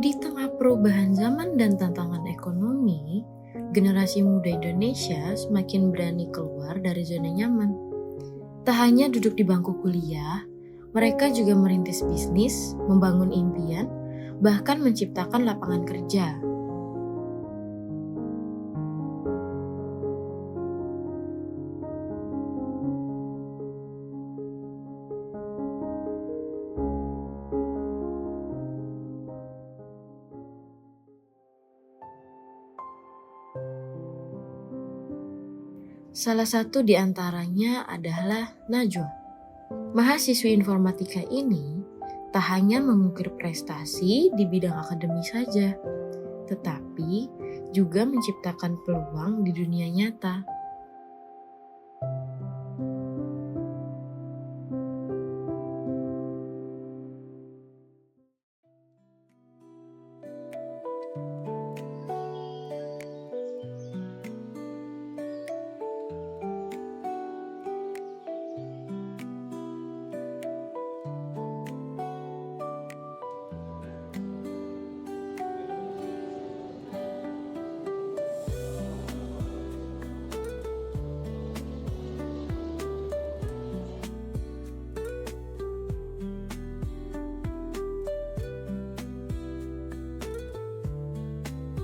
Di tengah perubahan zaman dan tantangan ekonomi, generasi muda Indonesia semakin berani keluar dari zona nyaman. Tak hanya duduk di bangku kuliah, mereka juga merintis bisnis, membangun impian, bahkan menciptakan lapangan kerja. Salah satu di antaranya adalah Najwa. Mahasiswi informatika ini tak hanya mengukir prestasi di bidang akademis saja, tetapi juga menciptakan peluang di dunia nyata.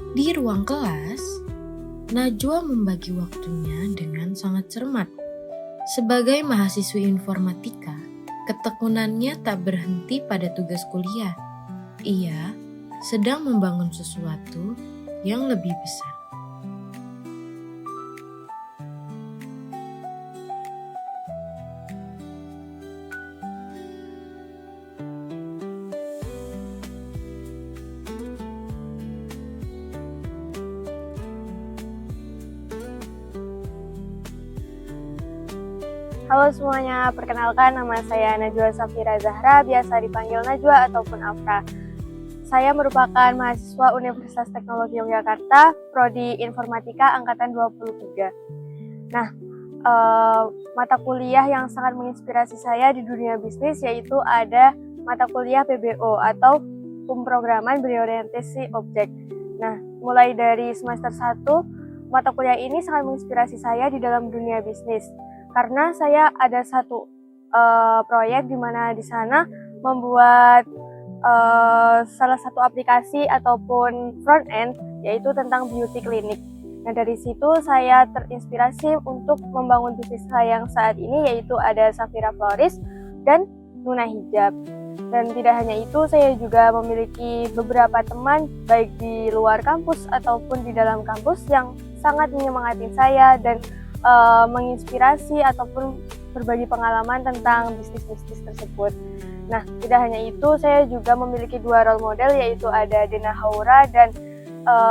Di ruang kelas, Najwa membagi waktunya dengan sangat cermat. Sebagai mahasiswi informatika, ketekunannya tak berhenti pada tugas kuliah. Ia sedang membangun sesuatu yang lebih besar. Halo semuanya, perkenalkan nama saya Najwa Safira Zahra, biasa dipanggil Najwa ataupun Afra. Saya merupakan mahasiswa Universitas Teknologi Yogyakarta, Prodi Informatika Angkatan 23. Nah, mata kuliah yang sangat menginspirasi saya di dunia bisnis yaitu ada mata kuliah PBO atau Pemrograman Berorientasi Objek. Nah, mulai dari semester 1, mata kuliah ini sangat menginspirasi saya di dalam dunia bisnis. Karena saya ada satu proyek di mana di sana membuat salah satu aplikasi ataupun front end yaitu tentang beauty clinic. Nah, dari situ saya terinspirasi untuk membangun bisnis saya yang saat ini yaitu ada Safira Florist dan Nuna Hijab. Dan tidak hanya itu, saya juga memiliki beberapa teman baik di luar kampus ataupun di dalam kampus yang sangat menyemangati saya dan menginspirasi ataupun berbagi pengalaman tentang bisnis-bisnis tersebut. Nah, tidak hanya itu, saya juga memiliki 2 role model yaitu ada Dena Haura dan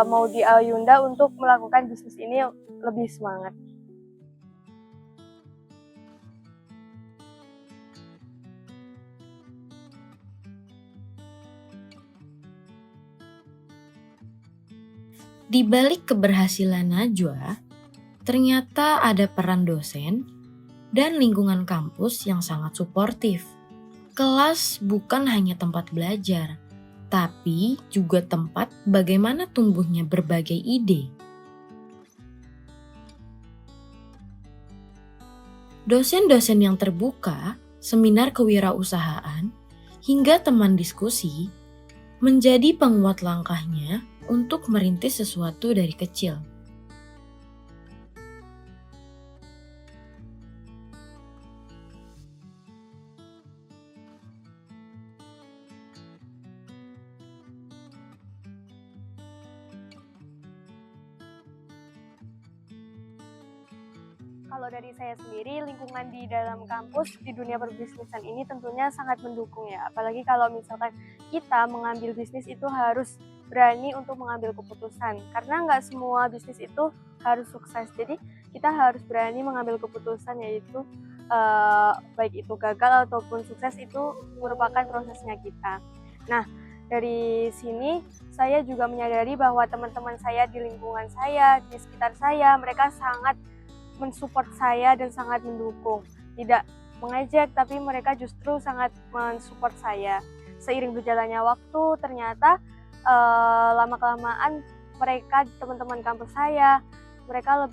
Maudi Ayunda untuk melakukan bisnis ini lebih semangat. Di balik keberhasilan Najwa, ternyata ada peran dosen dan lingkungan kampus yang sangat suportif. Kelas bukan hanya tempat belajar, tapi juga tempat bagaimana tumbuhnya berbagai ide. Dosen-dosen yang terbuka, seminar kewirausahaan, hingga teman diskusi menjadi penguat langkahnya untuk merintis sesuatu dari kecil. Kalau dari saya sendiri, lingkungan di dalam kampus di dunia perbisnisan ini tentunya sangat mendukung ya. Apalagi kalau misalkan kita mengambil bisnis itu harus berani untuk mengambil keputusan. Karena nggak semua bisnis itu harus sukses. Jadi kita harus berani mengambil keputusan yaitu baik itu gagal ataupun sukses itu merupakan prosesnya kita. Nah, dari sini saya juga menyadari bahwa teman-teman saya di lingkungan saya, di sekitar saya, mereka sangat mensupport saya dan sangat mendukung. Tidak mengejek, tapi mereka justru sangat mensupport saya. Seiring berjalannya waktu, ternyata lama-kelamaan mereka, teman-teman kampus saya, mereka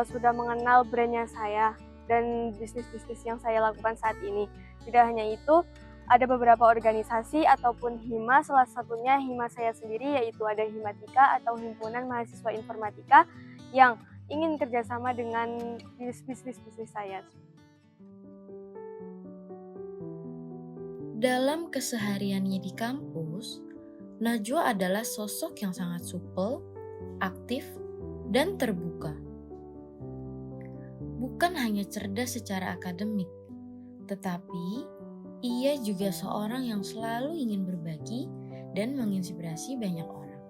sudah mengenal brandnya saya dan bisnis-bisnis yang saya lakukan saat ini. Tidak hanya itu, ada beberapa organisasi ataupun hima, salah satunya hima saya sendiri, yaitu ada Himatika atau Himpunan Mahasiswa Informatika yang ingin kerjasama dengan bisnis-bisnis saya. Dalam kesehariannya di kampus, Najwa adalah sosok yang sangat supel, aktif, dan terbuka. Bukan hanya cerdas secara akademik, tetapi ia juga seorang yang selalu ingin berbagi dan menginspirasi banyak orang.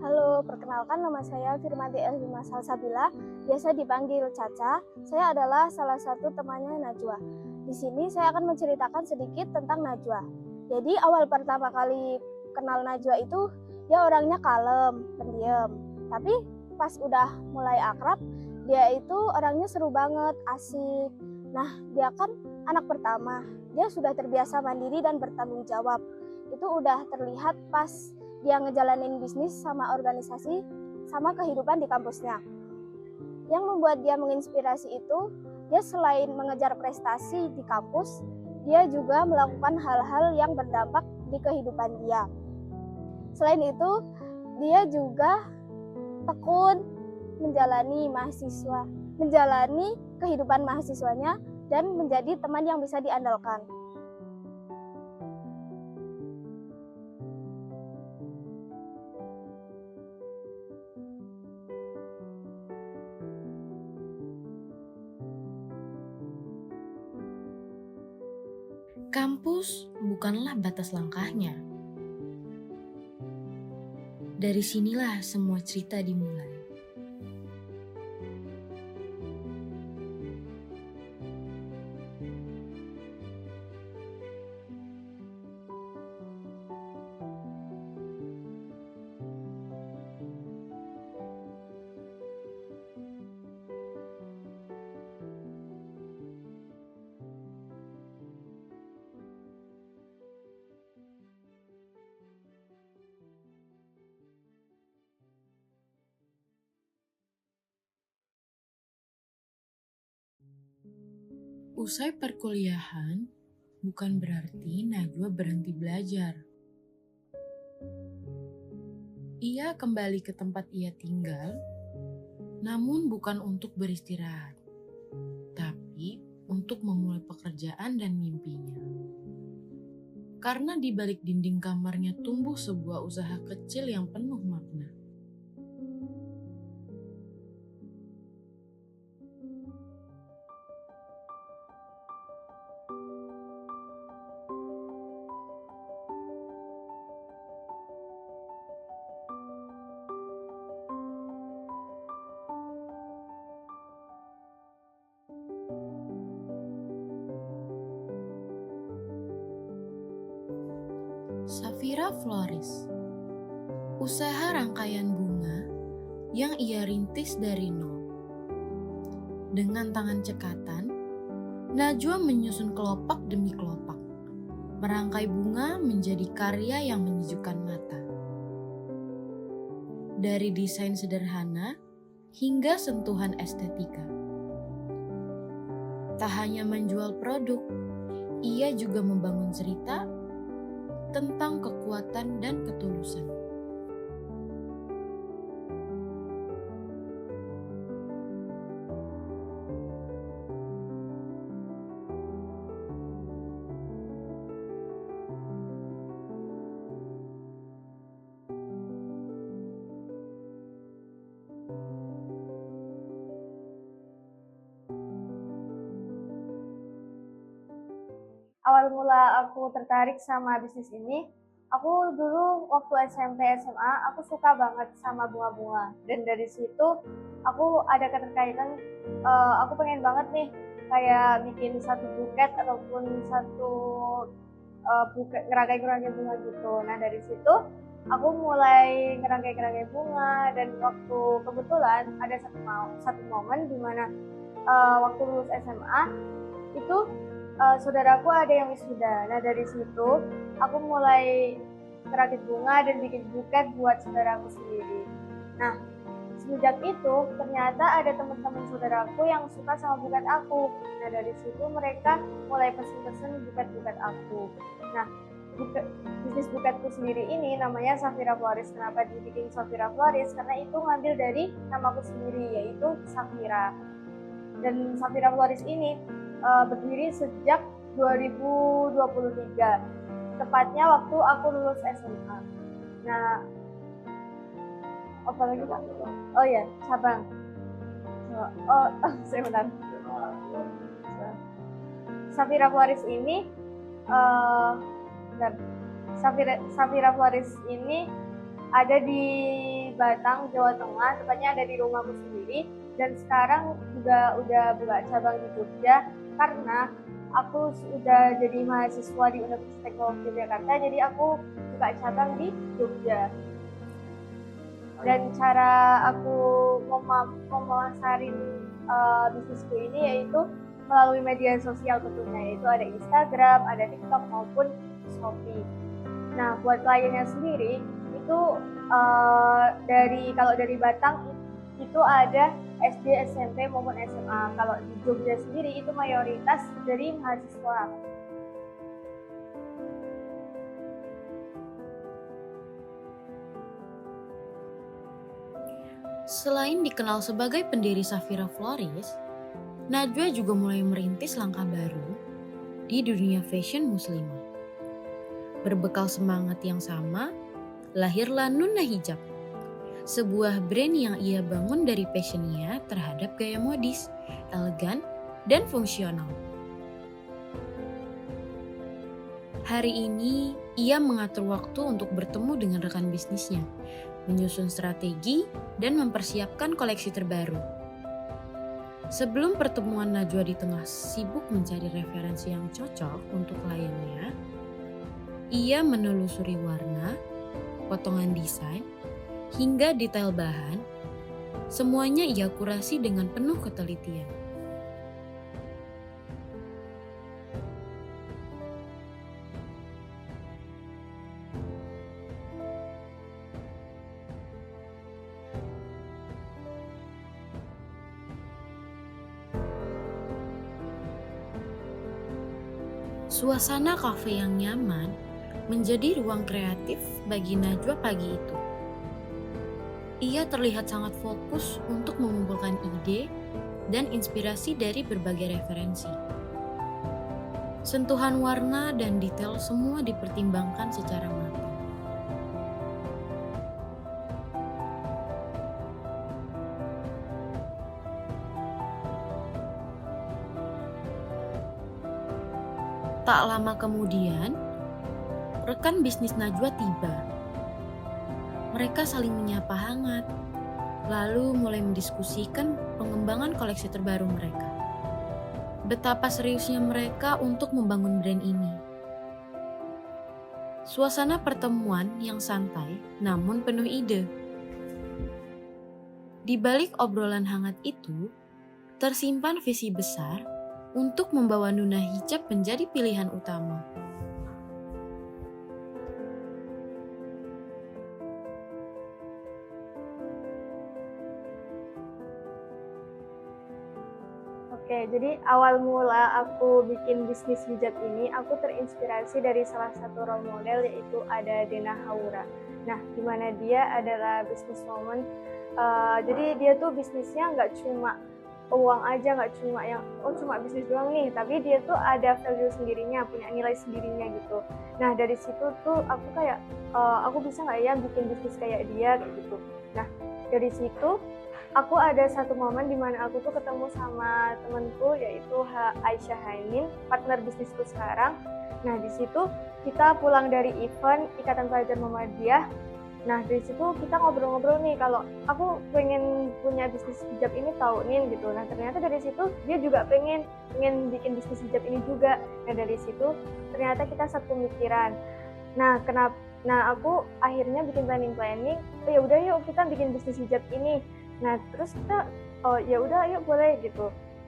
Halo, perkenalkan nama saya Firmanti Elvima Salsabila, biasa dipanggil Caca. Saya adalah salah satu temannya Najwa. Di sini saya akan menceritakan sedikit tentang Najwa. Jadi awal pertama kali kenal Najwa itu dia orangnya kalem, pendiam. Tapi pas udah mulai akrab, dia itu orangnya seru banget, asik. Nah, dia kan anak pertama. Dia sudah terbiasa mandiri dan bertanggung jawab. Itu udah terlihat pas dia ngejalanin bisnis sama organisasi sama kehidupan di kampusnya. Yang membuat dia menginspirasi itu, dia selain mengejar prestasi di kampus, dia juga melakukan hal-hal yang berdampak di kehidupan dia. Selain itu, dia juga tekun menjalani kehidupan mahasiswanya dan menjadi teman yang bisa diandalkan. Kampus bukanlah batas langkahnya. Dari sinilah semua cerita dimulai. Usai perkuliahan, bukan berarti Najwa berhenti belajar. Ia kembali ke tempat ia tinggal, namun bukan untuk beristirahat, tapi untuk memulai pekerjaan dan mimpinya. Karena di balik dinding kamarnya tumbuh sebuah usaha kecil yang penuh makna. Safira Floris, usaha rangkaian bunga yang ia rintis dari nol. Dengan tangan cekatan, Najwa menyusun kelopak demi kelopak, merangkai bunga menjadi karya yang menyejukkan mata. Dari desain sederhana hingga sentuhan estetika. Tak hanya menjual produk, ia juga membangun cerita tentang kekuatan dan ketulusan. Awal mula aku tertarik sama bisnis ini, aku dulu waktu SMP SMA aku suka banget sama bunga-bunga, dan dari situ aku ada keterkaitan, aku pengen banget nih kayak bikin satu buket ataupun satu buket ngerangkai bunga gitu. Nah dari situ aku mulai ngerangkai bunga, dan waktu kebetulan ada satu momen di mana waktu lulus SMA itu saudaraku ada yang wisuda. Nah dari situ aku mulai merakit bunga dan bikin buket buat saudaraku sendiri. Nah semenjak itu ternyata ada teman-teman saudaraku yang suka sama buket aku. Nah dari situ mereka mulai pesen-pesen buket-buket aku. Nah bisnis buketku sendiri ini namanya Safira Floris. Kenapa dibikin Safira Floris? Karena itu ngambil dari namaku sendiri, yaitu Safira. Dan Safira Floris ini berdiri sejak 2023, tepatnya waktu aku lulus SMA. Nah, apa lagi Kak? Oh ya, cabang. Sebentar. Safira Floris ini, Safira Floris ini ada di Batang, Jawa Tengah, tepatnya ada di rumahku sendiri. Dan sekarang juga udah buka cabang di Jogja karena aku sudah jadi mahasiswa di Universitas Teknologi Yogyakarta, jadi aku buka cabang di Jogja. Dan cara aku memasarin bisnisku ini yaitu melalui media sosial tentunya, yaitu ada Instagram, ada TikTok maupun Shopee. Nah, buat kliennya sendiri itu kalau dari Batang itu ada SD, SMP maupun SMA. Kalau di Jogja sendiri itu mayoritas dari mahasiswa. Selain dikenal sebagai pendiri Safira Floris, Najwa juga mulai merintis langkah baru di dunia fashion muslimah. Berbekal semangat yang sama, lahirlah Nuna Hijab, sebuah brand yang ia bangun dari passionnya terhadap gaya modis, elegan, dan fungsional. Hari ini, ia mengatur waktu untuk bertemu dengan rekan bisnisnya, menyusun strategi, dan mempersiapkan koleksi terbaru. Sebelum pertemuan Najwa di tengah sibuk mencari referensi yang cocok untuk kliennya, ia menelusuri warna, potongan desain, hingga detail bahan. Semuanya ia kurasi dengan penuh ketelitian. Suasana kafe yang nyaman menjadi ruang kreatif bagi Najwa pagi itu. Ia terlihat sangat fokus untuk mengumpulkan ide dan inspirasi dari berbagai referensi. Sentuhan warna dan detail semua dipertimbangkan secara matang. Tak lama kemudian, rekan bisnis Najwa tiba. Mereka saling menyapa hangat, lalu mulai mendiskusikan pengembangan koleksi terbaru mereka. Betapa seriusnya mereka untuk membangun brand ini. Suasana pertemuan yang santai namun penuh ide. Di balik obrolan hangat itu, tersimpan visi besar untuk membawa Nuna Hijab menjadi pilihan utama. Oke, jadi awal mula aku bikin bisnis hijab ini, aku terinspirasi dari salah satu role model, yaitu ada Dena Haura. Nah, di mana dia adalah businesswoman. Jadi dia tuh bisnisnya nggak cuma uang aja, nggak cuma yang cuma bisnis doang nih, tapi dia tuh ada value sendirinya, punya nilai sendirinya gitu. Nah dari situ tuh aku kayak aku bisa nggak ya bikin bisnis kayak dia kayak gitu. Nah dari situ aku ada satu momen di mana aku tuh ketemu sama temanku, yaitu Aisyah Hainin, partner bisnisku sekarang. Nah di situ kita pulang dari event Ikatan Pelajar Muhammadiyah. Nah dari situ kita ngobrol-ngobrol nih, kalau aku pengen punya bisnis hijab ini tahu nih gitu. Nah ternyata dari situ dia juga pengen bikin bisnis hijab ini juga. Nah dari situ ternyata kita satu pemikiran. Nah aku akhirnya bikin planning. Oh ya udah yuk kita bikin bisnis hijab ini. Nah terus kita oh ya udah yuk boleh gitu.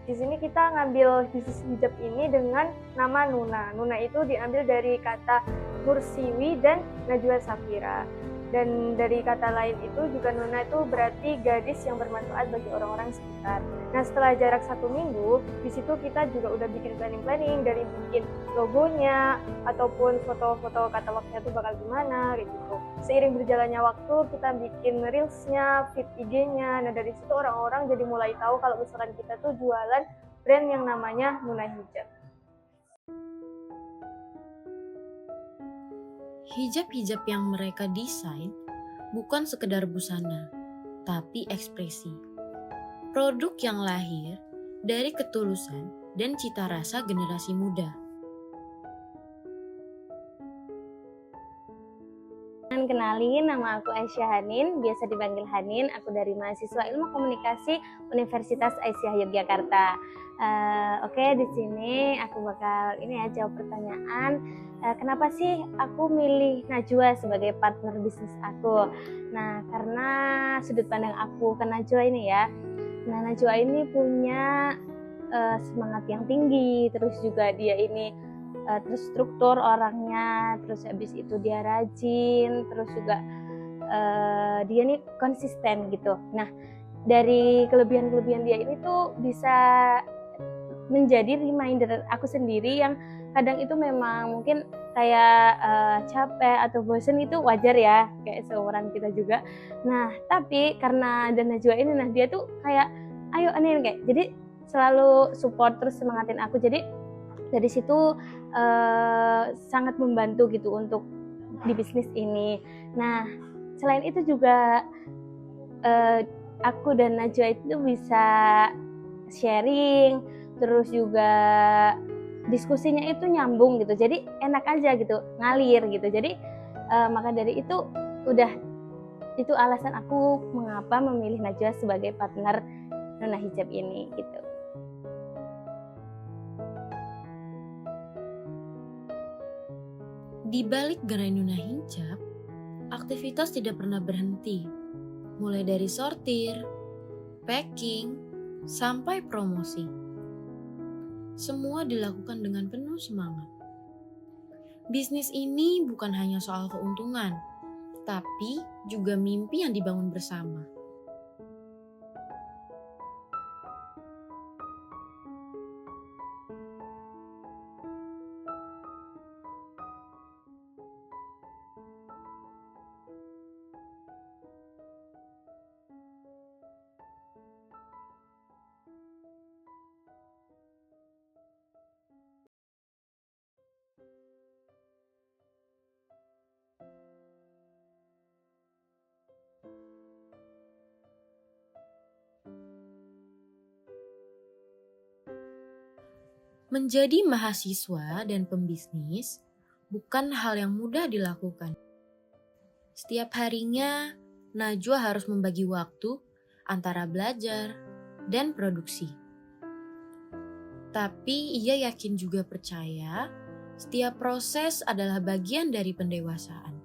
Di sini kita ngambil bisnis hijab ini dengan nama Nuna. Nuna itu diambil dari kata Nursiwi dan Najwa Safira. Dan dari kata lain itu juga Nuna itu berarti gadis yang bermanfaat bagi orang-orang sekitar. Nah, setelah jarak 1 minggu, di situ kita juga udah bikin planning dari bikin logonya ataupun foto-foto katalognya tuh bakal gimana gitu. Seiring berjalannya waktu, kita bikin reelsnya, feed IG-nya. Nah, dari situ orang-orang jadi mulai tahu kalau misalkan kita tuh jualan brand yang namanya Nuna Hijab. Hijab-hijab yang mereka desain bukan sekedar busana, tapi ekspresi. Produk yang lahir dari ketulusan dan cita rasa generasi muda. Kenalin, nama aku Aisyah Hanin, biasa dipanggil Hanin. Aku dari mahasiswa Ilmu Komunikasi Universitas Aisyah Yogyakarta. Oke, di sini aku bakal jawab pertanyaan. Kenapa sih aku milih Najwa sebagai partner bisnis aku? Nah, karena sudut pandang aku ke Najwa ini ya. Nah, Najwa ini punya semangat yang tinggi, terus juga dia ini terstruktur orangnya, terus habis itu dia rajin, terus juga dia nih konsisten gitu. Nah, dari kelebihan-kelebihan dia ini tuh bisa menjadi reminder aku sendiri yang kadang itu memang mungkin kayak capek atau bosen itu wajar ya, kayak seumuran kita juga. Nah, tapi karena ada Najwa ini, nah dia tuh kayak ayo Anin, kayak jadi selalu support terus semangatin aku. Jadi dari situ sangat membantu gitu untuk di bisnis ini. Nah, selain itu juga aku dan Najwa itu bisa sharing, terus juga diskusinya itu nyambung gitu, jadi enak aja gitu, ngalir gitu. Jadi maka dari itu itu alasan aku mengapa memilih Najwa sebagai partner Nuna Hijab ini gitu. Di balik gerai Nuna Hijab, aktivitas tidak pernah berhenti. Mulai dari sortir, packing, sampai promosi. Semua dilakukan dengan penuh semangat. Bisnis ini bukan hanya soal keuntungan, tapi juga mimpi yang dibangun bersama. Menjadi mahasiswa dan pembisnis bukan hal yang mudah dilakukan. Setiap harinya, Najwa harus membagi waktu antara belajar dan produksi. Tapi ia yakin juga percaya setiap proses adalah bagian dari pendewasaan.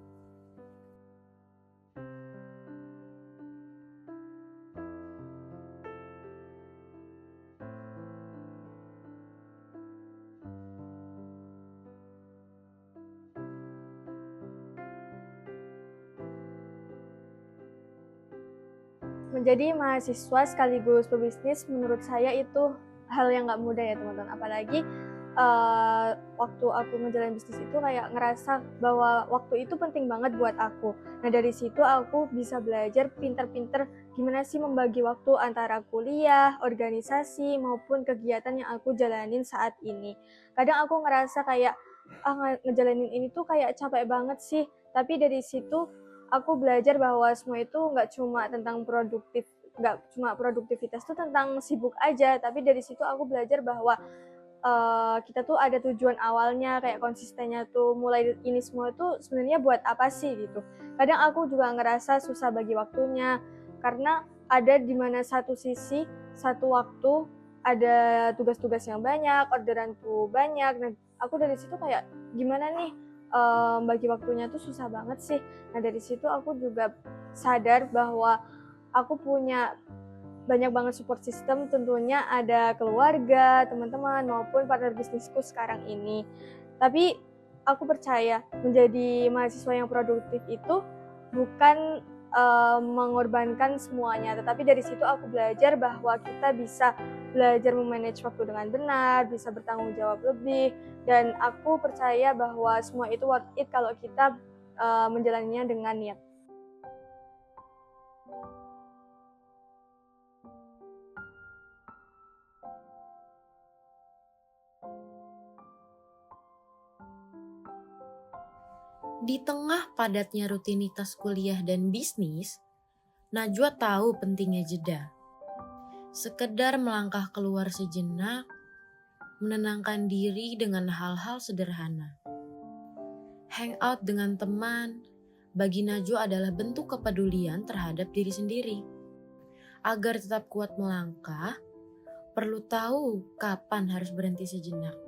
Menjadi mahasiswa sekaligus pebisnis menurut saya itu hal yang nggak mudah ya teman-teman. Apalagi waktu aku ngejalanin bisnis itu kayak ngerasa bahwa waktu itu penting banget buat aku. Nah dari situ aku bisa belajar pinter-pinter gimana sih membagi waktu antara kuliah, organisasi maupun kegiatan yang aku jalanin saat ini. Kadang aku ngerasa kayak ngejalanin ini tuh kayak capek banget sih. Tapi dari situ aku belajar bahwa semua itu nggak cuma tentang produktivitas tuh tentang sibuk aja, tapi dari situ aku belajar bahwa kita tuh ada tujuan awalnya, kayak konsistennya tuh mulai ini semua tuh sebenarnya buat apa sih gitu. Kadang aku juga ngerasa susah bagi waktunya karena ada di mana satu sisi satu waktu ada tugas-tugas yang banyak, orderan tuh banyak. Nah aku dari situ kayak gimana nih bagi waktunya tuh susah banget sih. Nah dari situ aku juga sadar bahwa aku punya banyak banget support system, tentunya ada keluarga, teman-teman, maupun partner bisnisku sekarang ini. Tapi aku percaya menjadi mahasiswa yang produktif itu bukan mengorbankan semuanya, tetapi dari situ aku belajar bahwa kita bisa belajar memanage waktu dengan benar, bisa bertanggung jawab lebih, dan aku percaya bahwa semua itu worth it kalau kita menjalaninya dengan niat. Di tengah padatnya rutinitas kuliah dan bisnis, Najwa tahu pentingnya jeda. Sekedar melangkah keluar sejenak, menenangkan diri dengan hal-hal sederhana. Hangout dengan teman, bagi Najwa adalah bentuk kepedulian terhadap diri sendiri. Agar tetap kuat melangkah, perlu tahu kapan harus berhenti sejenak.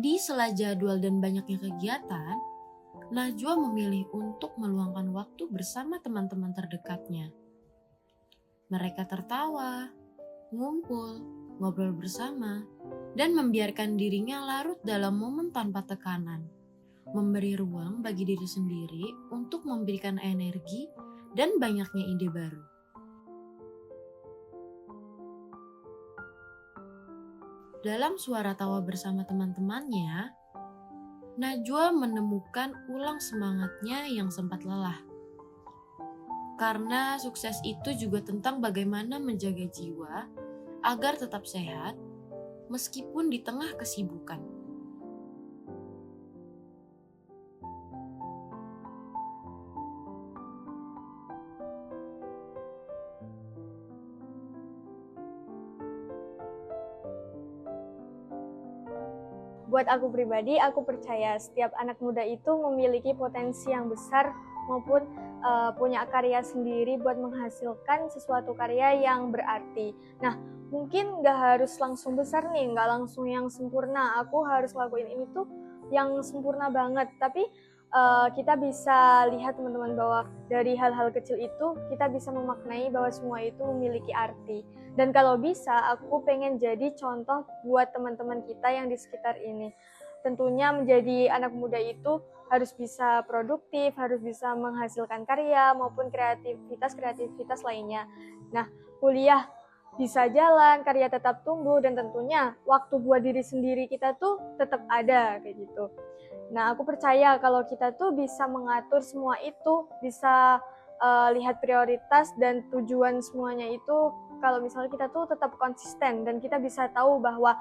Di sela jadwal dan banyaknya kegiatan, Najwa memilih untuk meluangkan waktu bersama teman-teman terdekatnya. Mereka tertawa, ngumpul, ngobrol bersama, dan membiarkan dirinya larut dalam momen tanpa tekanan. Memberi ruang bagi diri sendiri untuk memberikan energi dan banyaknya ide baru. Dalam suara tawa bersama teman-temannya, Najwa menemukan ulang semangatnya yang sempat lelah. Karena sukses itu juga tentang bagaimana menjaga jiwa agar tetap sehat meskipun di tengah kesibukan. Buat aku pribadi, aku percaya setiap anak muda itu memiliki potensi yang besar maupun punya karya sendiri buat menghasilkan sesuatu karya yang berarti. Nah, mungkin nggak harus langsung besar nih, nggak langsung yang sempurna. Aku harus lakuin ini tuh yang sempurna banget. Tapi kita bisa lihat teman-teman bahwa dari hal-hal kecil itu kita bisa memaknai bahwa semua itu memiliki arti. Dan kalau bisa, aku pengen jadi contoh buat teman-teman kita yang di sekitar ini. Tentunya menjadi anak muda itu harus bisa produktif, harus bisa menghasilkan karya maupun kreativitas lainnya. Nah, kuliah bisa jalan, karya tetap tumbuh, dan tentunya waktu buat diri sendiri kita tuh tetap ada kayak gitu. Nah, aku percaya kalau kita tuh bisa mengatur semua itu, bisa lihat prioritas dan tujuan semuanya itu kalau misalnya kita tuh tetap konsisten dan kita bisa tahu bahwa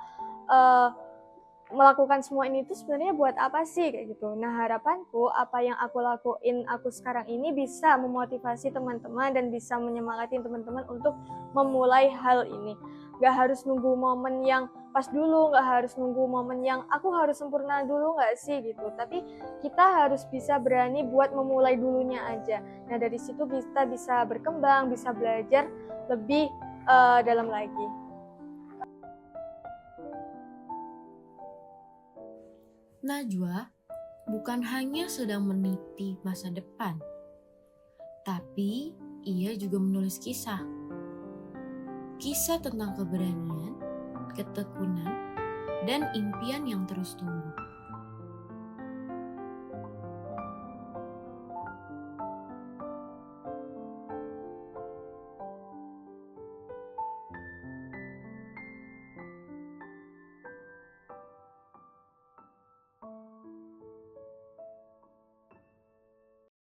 melakukan semua ini tuh sebenarnya buat apa sih kayak gitu. Nah, harapanku apa yang aku lakuin aku sekarang ini bisa memotivasi teman-teman dan bisa menyemangati teman-teman untuk memulai hal ini. Gak harus nunggu momen yang pas dulu, gak harus nunggu momen yang aku harus sempurna dulu gak sih gitu. Tapi kita harus bisa berani buat memulai dulunya aja. Nah, dari situ kita bisa berkembang, bisa belajar lebih dalam lagi. Najwa bukan hanya sedang meniti masa depan, tapi ia juga menulis kisah. Kisah tentang keberanian, ketekunan, dan impian yang terus tumbuh.